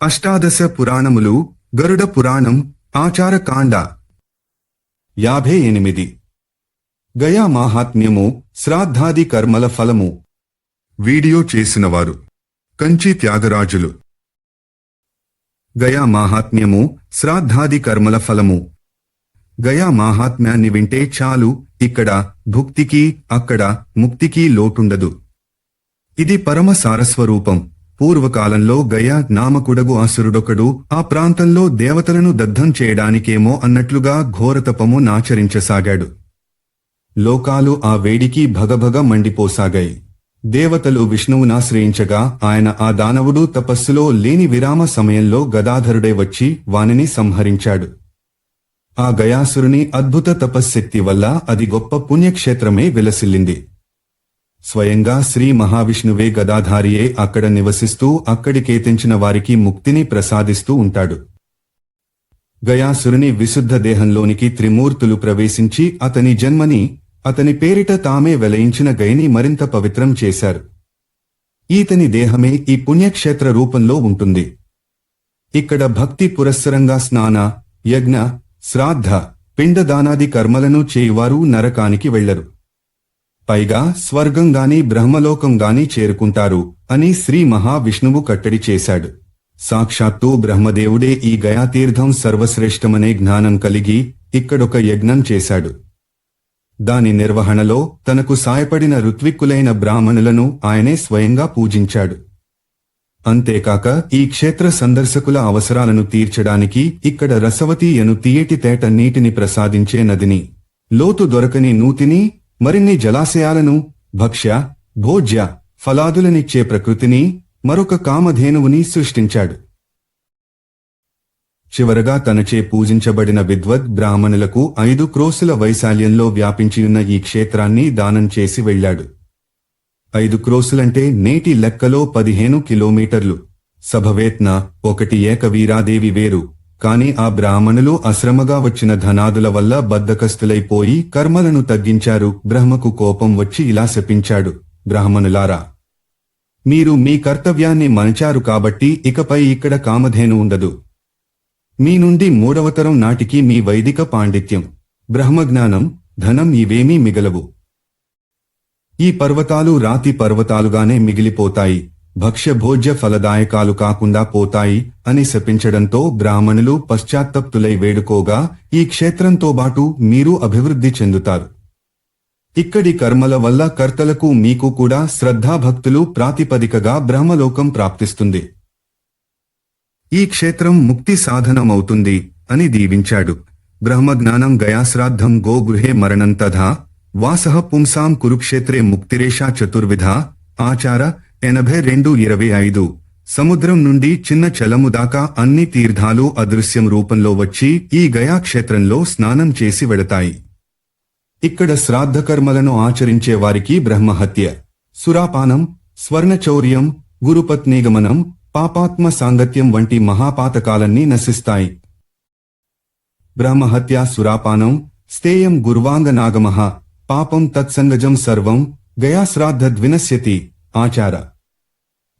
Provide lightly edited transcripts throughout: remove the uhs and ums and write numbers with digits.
అష్టాదశ పురాణములు గరుడ పురాణం ఆచారకాండ 58 గయా మాహాత్మ్యము శ్రాద్ధాది కర్మల ఫలము. వీడియో చేసినవారు కంచి త్యాగరాజులు. గయా మాహాత్మ్యము శ్రాద్ధాది కర్మల ఫలము. గయా మాహాత్మ్యాన్ని వింటే చాలు, ఇక్కడ భుక్తికి అక్కడ ముక్తికి లోటుండదు. ఇది పరమ సారస్వరూపం. పూర్వకాలంలో గయా నామకుడగు అసురుడొకడు ఆ ప్రాంతంలో దేవతలను దగ్ధం చేయడానికేమో అన్నట్లుగా ఘోరతపము నాచరించసాగాడు. లోకాలు ఆ వేడికి భగభగ మండిపోసాగాయి. దేవతలు విష్ణువునాశ్రయించగా ఆయన ఆ దానవుడు తపస్సులో లేని విరామ సమయంలో గదాధరుడే వచ్చి వానిని సంహరించాడు. ఆ గయాసురుని అద్భుత తపశ్శక్తి వల్ల అది గొప్ప పుణ్యక్షేత్రమే విలసిల్లింది. స్వయంగా శ్రీ మహావిష్ణువే గదాధారియే అక్కడ నివసిస్తూ అక్కడికేతించిన వారికి ముక్తిని ప్రసాదిస్తూ ఉంటాడు. గయాసురుని విశుద్ధ దేహంలోనికి త్రిమూర్తులు ప్రవేశించి అతని జన్మని, అతని పేరిట తామే వెలయించిన గయని మరింత పవిత్రం చేశారు. ఈతని దేహమే ఈ పుణ్యక్షేత్ర రూపంలో ఉంటుంది. ఇక్కడ భక్తి పురస్సరంగా స్నాన, యజ్ఞ, శ్రాద్ధ, పిండదానాది కర్మలను చేయువారు నరకానికి వెళ్లరు. పైగా స్వర్గంగాని బ్రహ్మలోకంగాని చేరుకుంటారు అని శ్రీ మహావిష్ణువు కట్టడి చేశాడు. సాక్షాత్తు బ్రహ్మదేవుడే ఈ గయాతీర్థం సర్వశ్రేష్టమనే జ్ఞానం కలిగి ఇక్కడొక యజ్ఞం చేశాడు. దాని నిర్వహణలో తనకు సాయపడిన ఋత్విక్కులైన బ్రాహ్మణులను ఆయనే స్వయంగా పూజించాడు. అంతేకాక ఈ క్షేత్ర సందర్శకుల అవసరాలను తీర్చడానికి ఇక్కడ రసవతి అను తీయటి తేట నీటిని ప్రసాదించే నదిని, లోతు దొరకని నూతిని, మరిన్ని జలాశయాలను, భక్ష్య, భోజ్య, ఫలాదులనిచ్చే ప్రకృతిని, మరొక కామధేనువుని సృష్టించాడు. చివరగా తనచే పూజించబడిన విద్వద్ బ్రాహ్మణులకు 5 క్రోసుల వైశాల్యంలో వ్యాపించియున్న ఈ క్షేత్రాన్ని దానం చేసి వెళ్లాడు. 5 క్రోసులంటే నేటి లెక్కలో 15 కిలోమీటర్లు. సభవేత్న 1 ఏకవీరాదేవి వేరు. కాని ఆ బ్రాహ్మణులు అశ్రమగా వచ్చిన ధనాదుల వల్ల బద్ధకస్తులైపోయి కర్మలను తగ్గించారు. బ్రహ్మకు కోపం వచ్చి ఇలా శపించాడు: బ్రాహ్మణులారా, మీరు మీ కర్తవ్యాన్ని మణచారు కాబట్టి ఇకపై ఇక్కడ కామధేను ఉండదు. మీ నుండి 3వ తరం నాటికి మీ వైదిక పాండిత్యం, బ్రహ్మజ్ఞానం, ధనం ఇవేమీ మిగలవు. ఈ పర్వతాలు రాతి పర్వతాలుగానే మిగిలిపోతాయి, భక్ష్య భోజ్య ఫలదాయకాలు కాకుండా పోతాయి అని శపించడంతో బ్రాహ్మణులు పశ్చాత్తప్తులై వేడుకోగా ఈ క్షేత్రంతోబాటు మీరు అభివృద్ధి చెందుతారు. ఇక్కడి కర్మల వల్ల కర్తలకు మీకు కూడా శ్రద్ధాభక్తులు ప్రాతిపదికగా బ్రహ్మలోకం ప్రాప్తిస్తుంది. ఈ క్షేత్రం ముక్తి సాధనమవుతుంది అని దీవించాడు. బ్రహ్మజ్ఞానం గయాశ్రాద్ధం గోగృహే మరణం తథా వాసః పుంసాం కురుక్షేత్రే ముక్తిరేషా చతుర్విధ. ఆచార 82:25. సముద్రం నుండి చిన్న చలము దాకా అన్ని తీర్థాలు అదృశ్యం రూపంలో వచ్చి ఈ గయాక్షేత్రంలో స్నానం చేసి వెడతాయి. ఇక్కడ శ్రాద్ధకర్మలను ఆచరించే వారికి బ్రహ్మహత్య, సురాపానం, స్వర్ణచౌర్యం, గురుపత్నీగమనం, పాపాత్మ సాంగత్యం వంటి మహాపాతకాలన్నీ నశిస్తాయి. బ్రహ్మహత్య, సురాపానం, స్థేయం గుర్వాంగనాగమః, పాపం తత్సంగజం సర్వం గయాశ్రాద్ధద్వినశ్యతి. ఆచార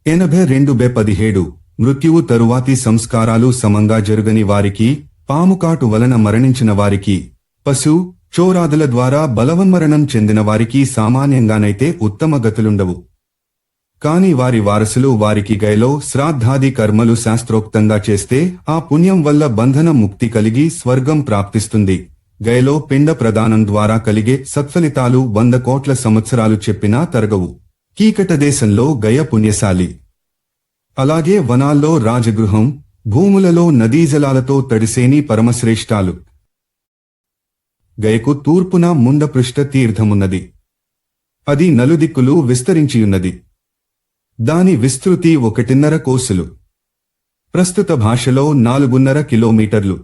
82:17. మృత్యువు తరువాతి సంస్కారాలు సమంగా జరుగని వారికి, పాముకాటు వలన మరణించిన వారికి, పశు చోరాదుల ద్వారా బలవన్మరణం చెందిన వారికి సామాన్యంగానైతే ఉత్తమ గతులుండవు. కాని వారి వారసులు వారికి గయలో శ్రాద్ధాది కర్మలు శాస్త్రోక్తంగా చేస్తే ఆ పుణ్యం వల్ల బంధన ముక్తి కలిగి స్వర్గం ప్రాప్తిస్తుంది. గయలో పిండ ప్రదానం ద్వారా కలిగే సత్ఫలితాలు 100 కోట్ల సంవత్సరాలు చెప్పినా తరగవు. కీకట దేశంలో గయ పుణ్యశాలి. అలాగే వనాల్లో రాజగృహం, భూములలో నదీజలాలతో తడిసేని పరమశ్రేష్టాలు. గయకు తూర్పున ముండపృష్ఠ తీర్థమున్నది. అది నలుదిక్కులు విస్తరించియున్నది. దాని విస్తృతి 1.5 కోసులు. ప్రస్తుత భాషలో 4.5 కిలోమీటర్లు.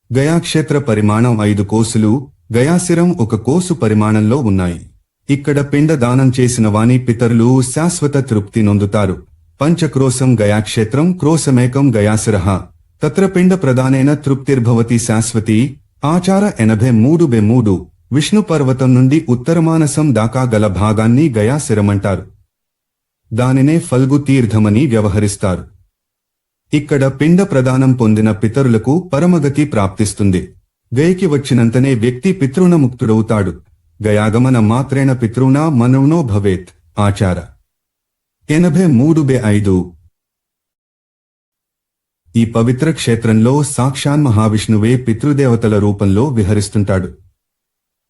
గయాక్షేత్ర పరిమాణం 5 కోసులు, గయాశిరం 1 కోసు పరిమాణంలో ఉన్నాయి. ఇక్కడ పిండ దానం చేసిన వాని పితరులు శాశ్వత తృప్తి నొందుతారు. పంచక్రోశం గయాక్షేత్రం క్రోశమేకం గయాశిరః తత్ర పిండ ప్రదానేన తృప్తిర్భవతి శాశ్వతి. ఆచార 83:3. విష్ణు పర్వతం నుండి ఉత్తరమానసం దాకా గల భాగాన్ని గయాశిరమంటారు. దానినే ఫల్గు తీర్థమని వ్యవహరిస్తారు. ఇక్కడ పిండ ప్రదానం పొందిన పితరులకు పరమగతి ప్రాప్తిస్తుంది. గయకి వచ్చినంతనే వ్యక్తి పితృణముక్తుడవుతాడు. గయాగమన మాత్రేణ పితృణా మనౌనో భవేత్. ఆచార 83:5. ఈ పవిత్ర క్షేత్రంలో సాక్షాన్ మహావిష్ణువే పితృదేవతల రూపంలో విహరిస్తుంటాడు.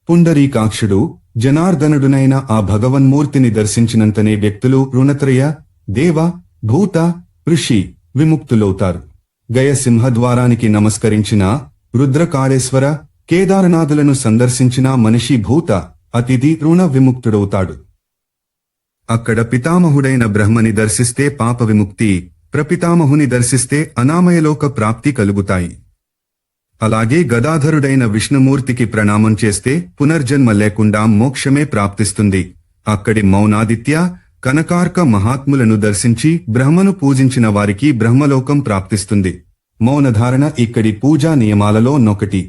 పుండరీకాక్షుడు జనార్దనుడునైన ఆ భగవన్మూర్తిని దర్శించినంతనే వ్యక్తులు రుణత్రయ, దేవ, భూత, ఋషి విముక్తులవుతారు. గయ సింహద్వారానికి నమస్కరించిన, రుద్రకాళేశ్వర, కేదారనాథులను సందర్శించిన మనిషి భూత, అతిథి రుణ విముక్తుడవుతాడు. అక్కడ పితామహుడైన బ్రహ్మని దర్శిస్తే పాప విముక్తి, ప్రపితామహుని దర్శిస్తే అనామయలోక ప్రాప్తి కలుగుతాయి. అలాగే గదాధరుడైన విష్ణుమూర్తికి ప్రణామం చేస్తే పునర్జన్మ లేకుండా మోక్షమే ప్రాప్తిస్తుంది. అక్కడి మౌనాదిత్య, కనకార్క మహాత్ములను దర్శించి బ్రహ్మను పూజించిన వారికి బ్రహ్మలోకం ప్రాప్తిస్తుంది. మౌనధారణ ఇక్కడి పూజా నియమాలలో నొకటి.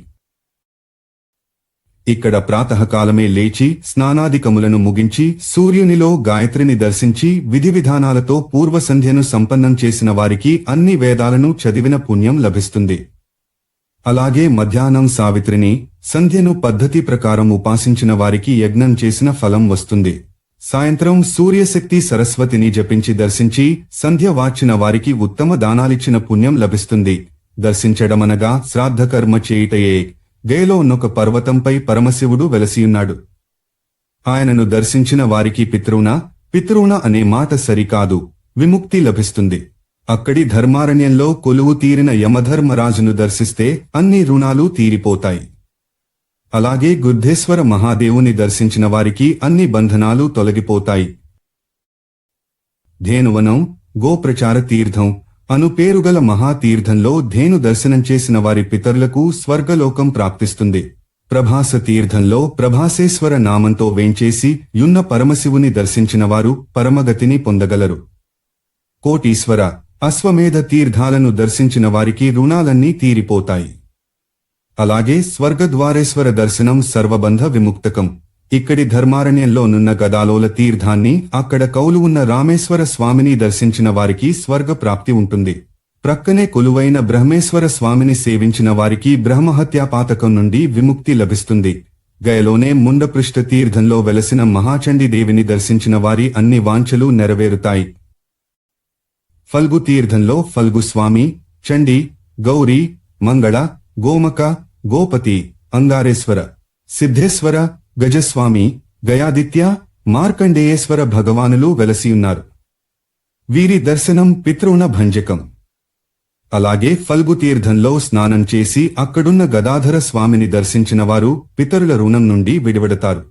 ఇక్కడ ప్రాతకాలమే లేచి స్నానాదికములను ముగించి సూర్యునిలో గాయత్రిని దర్శించి విధి విధానాలతో పూర్వసంధ్యను సంపన్నం చేసిన వారికి అన్ని వేదాలను చదివిన పుణ్యం లభిస్తుంది. అలాగే మధ్యాహ్నం సావిత్రిని, సంధ్యను పద్ధతి ప్రకారం ఉపాసించిన వారికి యజ్ఞం చేసిన ఫలం వస్తుంది. సాయంత్రం సూర్యశక్తి సరస్వతిని జపించి దర్శించి సంధ్య వాచిన వారికి ఉత్తమ దానాలిచ్చిన పుణ్యం లభిస్తుంది. దర్శించడమనగా శ్రాద్ధకర్మ చేయుటయే. గయలో ఉన్నొక పర్వతంపై పరమశివుడు వెలసియున్నాడు. ఆయనను దర్శించిన వారికి పితృణ అనే మాట సరికాదు, విముక్తి లభిస్తుంది. అక్కడి ధర్మారణ్యంలో కొలువు తీరిన యమధర్మరాజును దర్శిస్తే అన్ని రుణాలు తీరిపోతాయి. అలాగే గుద్ధేశ్వర మహాదేవుని దర్శించిన వారికి అన్ని బంధనాలు తొలగిపోతాయి. ధేనువనం, గోప్రచార తీర్థం అను పేరుగల మహాతీర్థంలో ధేను దర్శనం చేసిన వారి పితరులకు స్వర్గలోకం ప్రాప్తిస్తుంది. ప్రభాస తీర్థంలో ప్రభాసేశ్వర నామంతో వేంచేసి యున్న పరమశివుని దర్శించిన వారు పరమగతిని పొందగలరు. కోటీశ్వర, అశ్వమేధ తీర్థాలను దర్శించిన వారికి రుణాలన్నీ తీరిపోతాయి. అలాగే స్వర్గద్వారేశ్వర దర్శనం సర్వబంధ విముక్తకం. ఇక్కడి ధర్మారణ్యంలో నున్న గదాలోల తీర్థాన్ని, అక్కడ కౌలు ఉన్న రామేశ్వర స్వామిని దర్శించిన వారికి స్వర్గ ప్రాప్తి ఉంటుంది. ప్రక్కనే కొలువైన బ్రహ్మేశ్వర స్వామిని సేవించిన వారికి బ్రహ్మహత్యాపాతకం నుండి విముక్తి లభిస్తుంది. గయలోనే ముండపృష్ఠ తీర్థంలో వెలసిన మహాచండీ దేవిని దర్శించిన వారి అన్ని వాంఛలు నెరవేరుతాయి. ఫల్గు తీర్థంలో ఫల్గు స్వామి, చండీ, గౌరీ, మంగళ, గోమక, గోపతి, అంగారేశ్వర, సిద్ధేశ్వర, గజస్వామి, గయాదిత్య, మార్కండేయేశ్వర భగవానులు వెలసియున్నారు. వీరి దర్శనం పితృణ భంజకం. అలాగే ఫల్గు తీర్థంలో స్నానం చేసి అక్కడున్న గదాధర స్వామిని దర్శించిన వారు పితరుల రుణం నుండి విడివడతారు.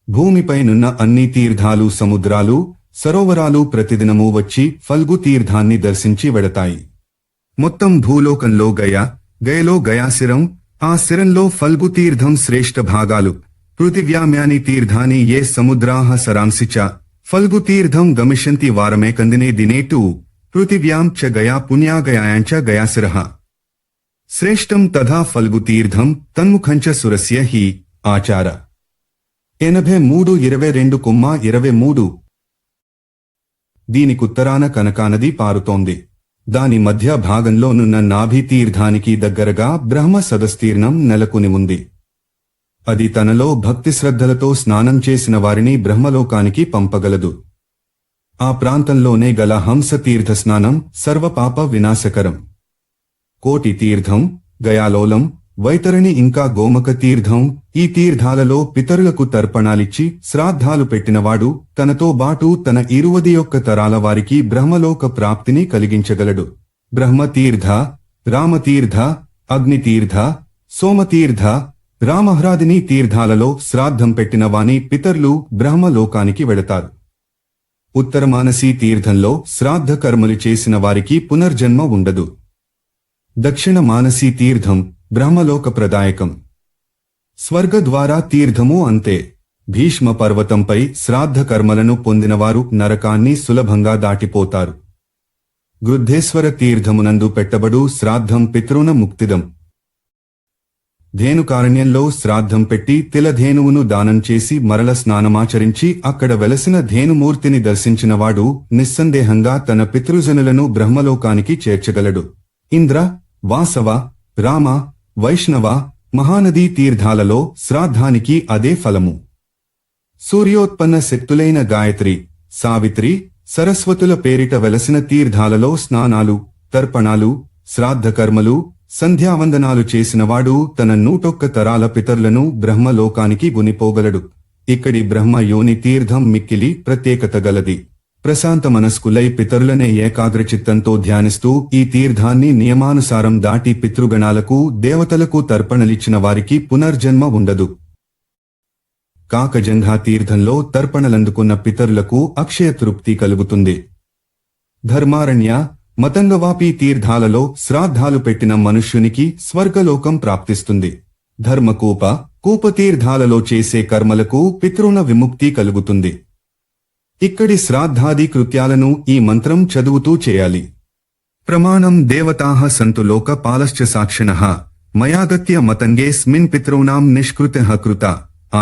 భూమిపైనున్న అన్ని తీర్థాలు, సముద్రాలు, సరోవరాలు ప్రతిదినమూ వచ్చి ఫల్గు తీర్థాన్ని దర్శించి వెడతాయి. మొత్తం భూలోకంలో గయలో గయాశిరం, ఆ శిరంలో ఫల్గు తీర్థం శ్రేష్ఠ భాగాలు. పృథివ్యామ్యాని తీర్థాని ఏ సముద్రాః సరాంసి చ ఫల్గు తీర్థం గమిష్యంతి వారమేకందినే దినేటు పృథివ్యాం చ గయా పుణ్యాగయాయాంచ గయాశిరః. శ్రేష్టం తథా ఫల్గు తీర్థం తన్ముఖంచ సురస్య హి. ఆచార 83:22-23. దీనికుత్తరాన కనకానది పారుతోంది. దాని మధ్య భాగంలోనున్న నాభి తీర్థానికి దగ్గరగా బ్రహ్మ సదస్తీర్ణం నెలకొని ఉంది. అది తనలో భక్తి శ్రద్ధలతో స్నానం చేసిన వారిని బ్రహ్మలోకానికి పంపగలదు. ఆ ప్రాంతంలోనే గల హంస తీర్థ స్నానం సర్వపాప వినాశకరం. కోటి తీర్థం, గయాలోలం, వైతరణి ఇంకా గోమక తీర్థం, ఈ తీర్థాలలో పితరులకు తర్పణాలిచ్చి శ్రాద్ధాలు పెట్టినవాడు తనతో బాటు తన 21 తరాల వారికి బ్రహ్మలోక ప్రాప్తిని కలిగించగలడు. బ్రహ్మతీర్థ, రామతీర్థ, అగ్నితీర్థ, సోమతీర్థ, రామహ్రాదిని తీర్థాలలో శ్రాద్ధం పెట్టిన వాని పితరులు బ్రహ్మలోకానికి వెడతారు. ఉత్తరమానసీ తీర్థంలో శ్రాద్ధ కర్మలు చేసిన వారికి పునర్జన్మ ఉండదు. దక్షిణ మానసీ తీర్థం బ్రహ్మలోక ప్రదాయకం. స్వర్గద్వారా తీర్థమూ అంతే. భీష్మ పర్వతంపై శ్రాద్ధ కర్మలను పొందినవారు నరకాన్ని సులభంగా దాటిపోతారు. గృద్ధేశ్వర తీర్థమునందు పెట్టబడు శ్రాద్ధం పితృణ ముక్తిదం. ధేనుకారణ్యంలో శ్రాద్ధం పెట్టి తిలధేనువును దానం చేసి మరల స్నానమాచరించి అక్కడ వెలసిన ధేనుమూర్తిని దర్శించినవాడు నిస్సందేహంగా తన పితృజనులను బ్రహ్మలోకానికి చేర్చగలడు. ఇంద్ర, వాసవ, రామ, వైష్ణవ, మహానదీ తీర్థాలలో శ్రాద్ధానికి అదే ఫలము. సూర్యోత్పన్న శక్తులైన గాయత్రి, సావిత్రి, సరస్వతుల పేరిట వెలసిన తీర్థాలలో స్నానాలు, తర్పణాలు, శ్రాద్ధకర్మలు, సంధ్యావందనాలు చేసినవాడు తన 101 తరాల పితరులను బ్రహ్మలోకానికి గునిపోగలడు. ఇక్కడి బ్రహ్మ యోని తీర్థం మిక్కిలి ప్రత్యేకత గలది. ప్రశాంత మనస్కులై పితరులనే ఏకాగ్రచిత్తంతో ధ్యానిస్తూ ఈ తీర్థాన్ని నియమానుసారం దాటి పితృగణాలకు, దేవతలకు తర్పణలిచ్చిన వారికి పునర్జన్మ ఉండదు. కాకజంఘా తీర్థంలో తర్పణలందుకున్న పితరులకు అక్షయ తృప్తి కలుగుతుంది. ధర్మారణ్య, మతంగవాపి తీర్థాలలో శ్రాద్ధాలు పెట్టిన మనుష్యునికి స్వర్గలోకం ప్రాప్తిస్తుంది. ధర్మకూప, కూపతీర్థాలలో చేసే కర్మలకు పితృణ విముక్తి కలుగుతుంది. ఇక్కడి శ్రాద్ధాది కృత్యాలను ఈ మంత్రం చదువుతూ చేయాలి. ప్రమాణం దేవతాః సంతు లోక పాలశ్చ సాక్షిణః మయాగత్య మతంగేస్మిన్ పితॄణాం నిష్కృతః కృత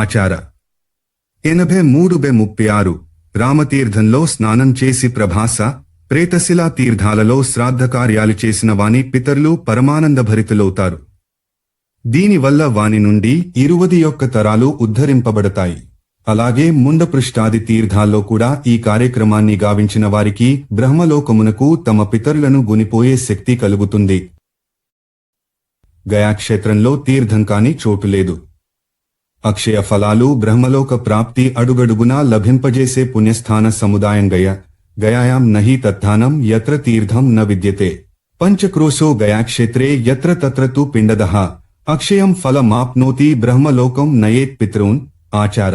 ఆచార. 83-36 రామతీర్థంలో స్నానం చేసి ప్రభాస, ప్రేతశిలా తీర్థాలలో శ్రాద్ధకార్యాలు చేసిన వాని పితరులు పరమానందభరితులవుతారు. దీనివల్ల వాని నుండి 21 తరాలు ఉద్ధరింపబడతాయి. అలాగే ముండపృష్ఠాది తీర్థాల్లో కూడా ఈ కార్యక్రమాన్ని గావించిన వారికి బ్రహ్మలోకమునకు తమ పితరులను గునిపోయే శక్తి కలుగుతుంది. గయాక్షేత్రంలో తీర్థం కాని చోటులేదు. అక్షయ ఫలాలు, బ్రహ్మలోక ప్రాప్తి అడుగడుగునా లభింపజేసే పుణ్యస్థాన సముదాయం గయాయాం నహి తత్థానం యత్ర తీర్థం న విద్యతే. పంచక్రోశో గయాక్షేత్రే యత్ర తత్ర తు పిండదః అక్షయం ఫలమాప్నోతి బ్రహ్మలోకం నయేత్ పితॄన్ ఆచార.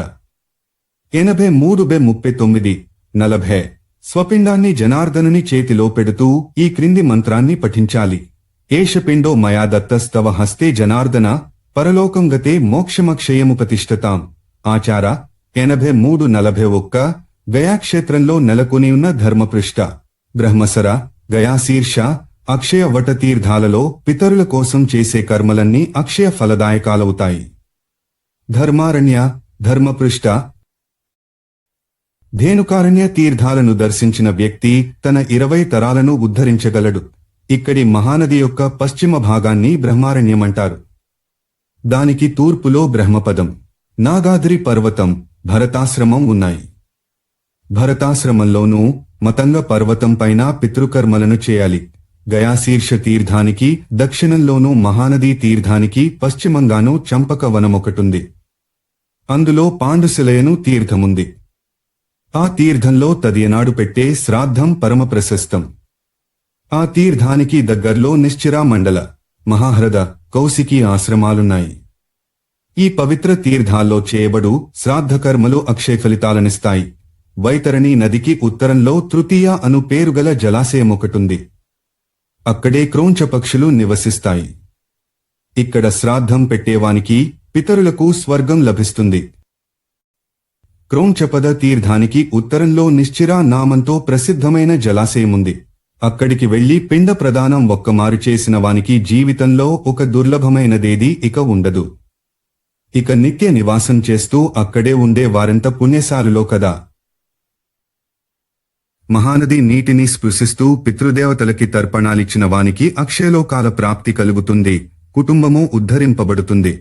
83-39 40 స్వపిండాన్ని జనార్దనుని చేతిలో పెడుతూ ఈ క్రింది మంత్రాన్ని పఠించాలి. ఏషపిండో మయా దత్తస్తవ హస్తే జనార్దన పరలోకం గతే మోక్షమక్షయముపతిష్ఠతాం ఆచార. 83-41 గయాక్షేత్రంలో నెలకొని ఉన్న ధర్మపృష్ఠ, బ్రహ్మసర, గయాశీర్ష, అక్షయ వట తీర్థాలలో పితరుల కోసం చేసే కర్మలన్నీ అక్షయ ఫలదాయకాలవుతాయి. ధర్మారణ్య, ధర్మపృష్ఠ, ధేనుకారణ్య తీర్థాలను దర్శించిన వ్యక్తి తన 20 తరాలను ఉద్ధరించగలడు. ఇక్కడి మహానది యొక్క పశ్చిమ భాగాన్ని బ్రహ్మారణ్యమంటారు. దానికి తూర్పులో బ్రహ్మపదం, నాగాద్రి పర్వతం, భరతాశ్రమం ఉన్నాయి. భరతాశ్రమంలోనూ మతంగ పర్వతం పైన పితృకర్మలను చేయాలి. గయాశీర్ష తీర్థానికి దక్షిణంలోనూ మహానదీ తీర్థానికి పశ్చిమంగానూ చంపక వనమొకటుంది. అందులో పాండుశిలయను తీర్థముంది. ఆ తీర్థంలో తదియనాడు పెట్టే శ్రాద్ధం పరమ ప్రశస్తం. ఆ తీర్థానికి దగ్గర్లో నిశ్చిరా మండల, మహాహ్రద, కౌశికీ ఆశ్రమాలున్నాయి. ఈ పవిత్ర తీర్థాల్లో చేయబడు శ్రాద్ధకర్మలు అక్షయ ఫలితాలనిస్తాయి. వైతరణి నదికి ఉత్తరంలో తృతీయ అను పేరుగల జలాశయమొకటుంది. అక్కడే క్రోంచ పక్షులు నివసిస్తాయి. ఇక్కడ శ్రాద్ధం పెట్టేవానికి పితరులకు స్వర్గం లభిస్తుంది. క్రోంచపద తీర్థానికి ఉత్తరంలో నిశ్చిరా నామంతో ప్రసిద్ధమైన జలాశయముంది. అక్కడికి వెళ్లి పిండ ప్రదానం ఒక్కమారు చేసిన వానికి జీవితంలో ఒక దుర్లభమైనదేదీ ఇక ఉండదు. ఇక నిత్య నివాసం చేస్తూ అక్కడే ఉండే వారెంత పుణ్యశాలులో కదా. మహానది నీటిని స్పృశిస్తూ పితృదేవతలకి తర్పణాలిచ్చిన వానికి అక్షయలోకాల ప్రాప్తి కలుగుతుంది. కుటుంబము ఉద్ధరింపబడుతుంది.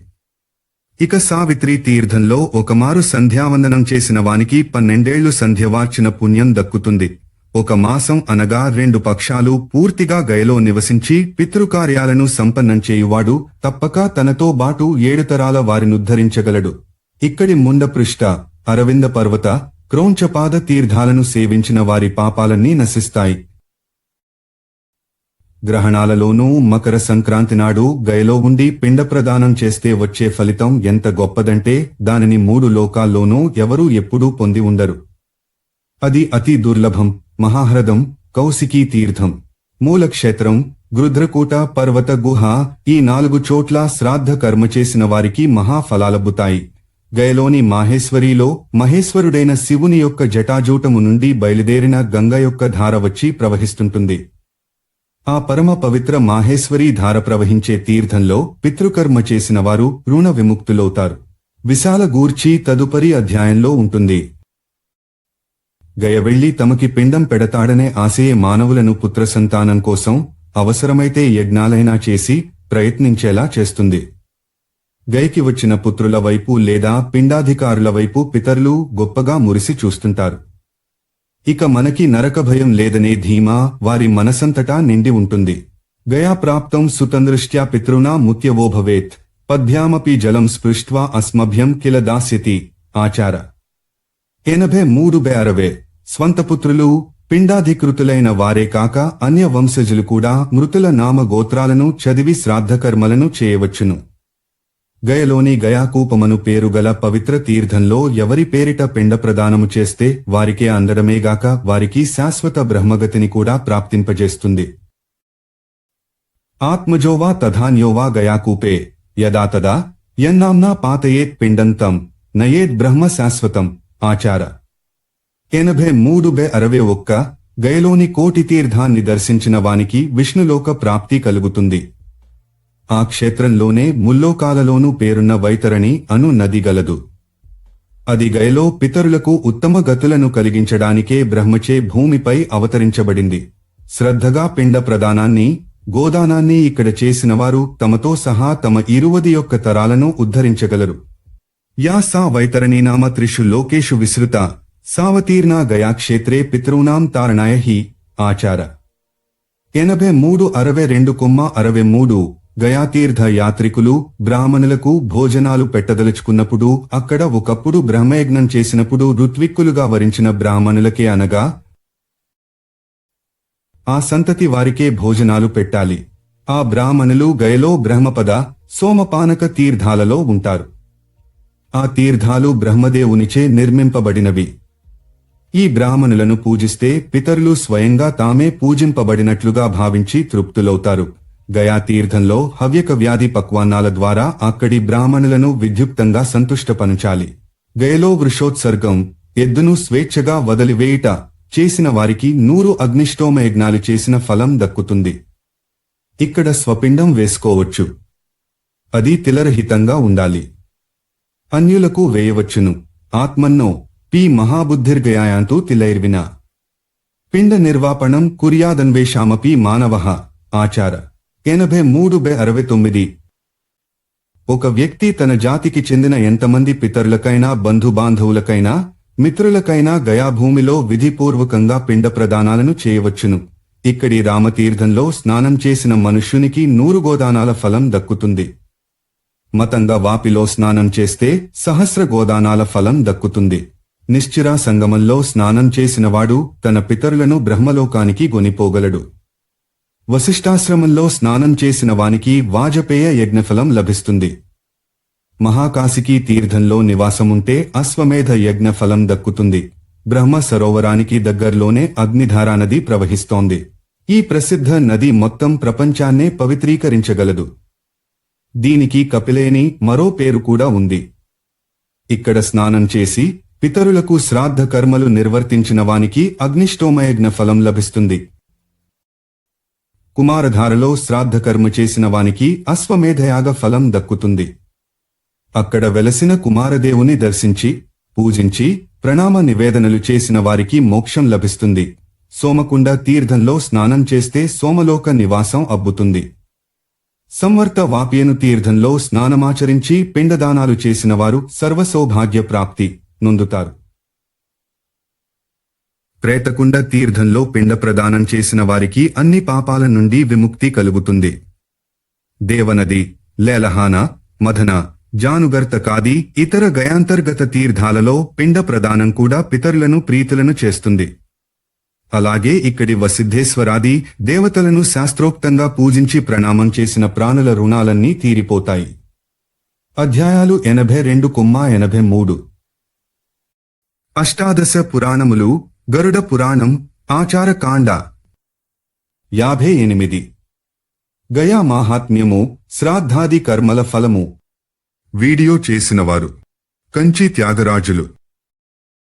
ఇక సావిత్రి తీర్థంలో ఒకమారు సంధ్యావందనం చేసిన వానికి 12 ఏళ్లు సంధ్యవార్చిన పుణ్యం దక్కుతుంది. 1 మాసం అనగా 2 పక్షాలు పూర్తిగా గయలో నివసించి పితృకార్యాలను సంపన్నం చేయువాడు తప్పక తనతో బాటు 7 తరాల వారినుద్ధరించగలడు. ఇక్కడి ముండపృష్ఠ, అరవింద పర్వత, క్రోంచపాద తీర్థాలను సేవించిన వారి పాపాలన్నీ నశిస్తాయి. గ్రహణాలలోనూ మకర సంక్రాంతి నాడు గయలో ఉండి పిండ ప్రదానం చేస్తే వచ్చే ఫలితం ఎంత గొప్పదంటే దానిని 3 లోకాల్లోనూ ఎవరూ ఎప్పుడూ పొంది ఉండరు. అది అతి దుర్లభం. మహాహ్రదం, కౌశికీ తీర్థం, మూలక్షేత్రం, గృధ్రకూట పర్వత గుహ, ఈ 4 చోట్ల శ్రాద్ధ కర్మ చేసిన వారికి మహాఫలాలబ్బుతాయి. గయలోని మాహేశ్వరిలో మహేశ్వరుడైన శివుని యొక్క జటాజూటము నుండి బయలుదేరిన గంగ యొక్క ధార వచ్చి ప్రవహిస్తుంటుంది. ఆ పరమ పవిత్ర మాహేశ్వరీ ధార ప్రవహించే తీర్థంలో పితృకర్మ చేసిన వారు రుణ విముక్తులవుతారు. విశాల గూర్చి తదుపరి అధ్యాయంలో ఉంటుంది. గయ వెళ్లి తమకి పిండం పెడతాడనే ఆశయే మానవులను పుత్ర సంతానం కోసం అవసరమైతే యజ్ఞాలైనా చేసి ప్రయత్నించేలా చేస్తుంది. గయకి వచ్చిన పుత్రుల వైపు లేదా పిండాధికారుల వైపు పితరులు గొప్పగా మురిసి చూస్తుంటారు. ఇక మనకి నరక భయం లేదనే ధీమా వారి మనసంతటా నిండి ఉంటుంది. గయా ప్రాప్తం సుతందృష్ట్యా పితృనా ముత్యవో భవేత్ పద్భ్యామపి జలం స్పృష్ట్వా అస్మభ్యం కిల దాస్యతి ఆచార 83-60. స్వంతపుత్రులు పిండాధికృతులైన వారే కాక అన్య వంశజులు కూడా మృతుల నామ గోత్రాలను చదివి శ్రాద్ధకర్మలను చేయవచ్చును. గయలోని గయాకూపమను పేరుగల పవిత్ర తీర్థంలో ఎవరి పేరిట పిండ ప్రదానము చేస్తే వారికే అందడమేగాక వారికి శాశ్వత బ్రహ్మగతిని కూడా ప్రాప్తింపజేస్తుంది. ఆత్మజోవా తథాన్యోవా గయాకూపే యదా తదా యన్నాంనా పాతయేత్ పిండంతం నయేద్ బ్రహ్మ శాశ్వతం ఆచార 83-61. గయలోని కోటి తీర్థాన్ని దర్శించిన వానికి విష్ణులోక ప్రాప్తి కలుగుతుంది. ఆ క్షేత్రంలోనే ముల్లోకాలలోనూ పేరున్న వైతరణి అను నది గలదు. అది గయలో పితరులకు ఉత్తమ గతులను కలిగించడానికే బ్రహ్మచే భూమిపై అవతరించబడింది. శ్రద్ధగా పిండ ప్రదానాన్ని గోదానాన్ని ఇక్కడ చేసినవారు తమతో సహా తమ 21 తరాలను ఉద్ధరించగలరు. యా సా వైతరణీ నామ త్రిషు లోకేషు విసృత సావతీర్ణా గయాక్షేత్రే పితॄణాం తారణాయ హి ఆచార 83-62. గయాతీర్థ యాత్రికులు బ్రాహ్మణులకు భోజనాలు పెట్టదలుచుకున్నప్పుడు అక్కడ ఒకప్పుడు బ్రహ్మయజ్ఞం చేసినప్పుడు ఋత్విక్కులుగా వరించిన బ్రాహ్మణులకే అనగా ఆ సంతతి వారికే భోజనాలు పెట్టాలి. ఆ బ్రాహ్మణులు గయలో బ్రహ్మపద సోమపానక తీర్థాలలో ఉంటారు. ఆ తీర్థాలు బ్రహ్మదేవునిచే నిర్మింపబడినవి. ఈ బ్రాహ్మణులను పూజిస్తే పితరులు స్వయంగా తామే పూజింపబడినట్లుగా భావించి తృప్తులవుతారు. గయా తీర్థంలో హవ్యక వ్యాధి పక్వాన్నాల ద్వారా అక్కడి బ్రాహ్మణులను విద్యుక్తంగా సంతుష్టపరచాలి. గయలో వృషోత్సర్గం ఎద్దును స్వేచ్ఛగా వదిలివేయుట చేసిన వారికి 100 అగ్నిష్టోమయజ్ఞాలు చేసిన ఫలం దక్కుతుంది. ఇక్కడ స్వపిండం వేసుకోవచ్చు. అది తిలరహితంగా ఉండాలి. అన్యులకు వేయవచ్చును. ఆత్మన్నో పి మహాబుద్ధిర్గయాయాంతు తిలైర్వినా పిండ నిర్వాపణం కుర్యాదన్వేషామపి మానవః ఆచార 83-69. ఒక వ్యక్తి తన జాతికి చెందిన ఎంతమంది పితరులకైనా బంధుబాంధవులకైనా మిత్రులకైనా గయాభూమిలో విధిపూర్వకంగా పిండ ప్రదానాలను చేయవచ్చును. ఇక్కడి రామతీర్థంలో స్నానం చేసిన మనుష్యునికి 100 గోదానాల ఫలం దక్కుతుంది. మతంగా వాపిలో స్నానం చేస్తే సహస్ర గోదానాల ఫలం దక్కుతుంది. నిశ్చిరా సంగమంలో స్నానం చేసినవాడు తన పితరులను బ్రహ్మలోకానికి గొనిపోగలడు. వశిష్ఠాశ్రమంలో స్నానం చేసిన వానికి వాజపేయ యజ్ఞఫలం లభిస్తుంది. మహాకాశికి తీర్థంలో నివాసముంటే అశ్వమేధ యజ్ఞఫలం దక్కుతుంది. బ్రహ్మ సరోవరానికి దగ్గర్లోనే అగ్నిధారా నది ప్రవహిస్తోంది. ఈ ప్రసిద్ధ నది మొత్తం ప్రపంచాన్నే పవిత్రీకరించగలదు. దీనికి కపిలేని మరో పేరు కూడా ఉంది. ఇక్కడ స్నానం చేసి పితరులకు శ్రాద్ధ కర్మలు నిర్వర్తించిన వానికి అగ్నిష్టోమయజ్ఞ ఫలం లభిస్తుంది. కుమారధారలో శ్రాద్ధకర్మ చేసిన వానికి అశ్వమేధయాగ ఫలం దక్కుతుంది. అక్కడ వెలసిన కుమారదేవుని దర్శించి పూజించి ప్రణామ నివేదనలు చేసిన వారికి మోక్షం లభిస్తుంది. సోమకుండ తీర్థంలో స్నానం చేస్తే సోమలోక నివాసం అబ్బుతుంది. సంవర్త వాప్యను తీర్థంలో స్నానమాచరించి పిండదానాలు చేసిన వారు సర్వసౌభాగ్య ప్రాప్తి నొందుతారు. ప్రేతకుండ తీర్థంలో పిండ ప్రదానం చేసిన వారికి అన్ని పాపాల నుండి విముక్తి కలుగుతుంది. దేవనది, లేలహాన, మధన, జానుగర్తకాది ఇతర గయాంతర్గత తీర్థాలలో పిండ ప్రదానం కూడా పితరులను ప్రీతులను చేస్తుంది. అలాగే ఇక్కడి వసిద్ధేశ్వరాది దేవతలను శాస్త్రోక్తంగా పూజించి ప్రణామం చేసిన ప్రాణుల రుణాలన్నీ తీరిపోతాయి. అధ్యాయాలు 82-83. అష్టాదశ పురాణములు. గరుడ పురాణం. ఆచారకాండ 58. గయా మాహాత్మ్యము. శ్రాద్ధాది కర్మల ఫలము. వీడియో చేసినవారు కంచి త్యాగరాజులు.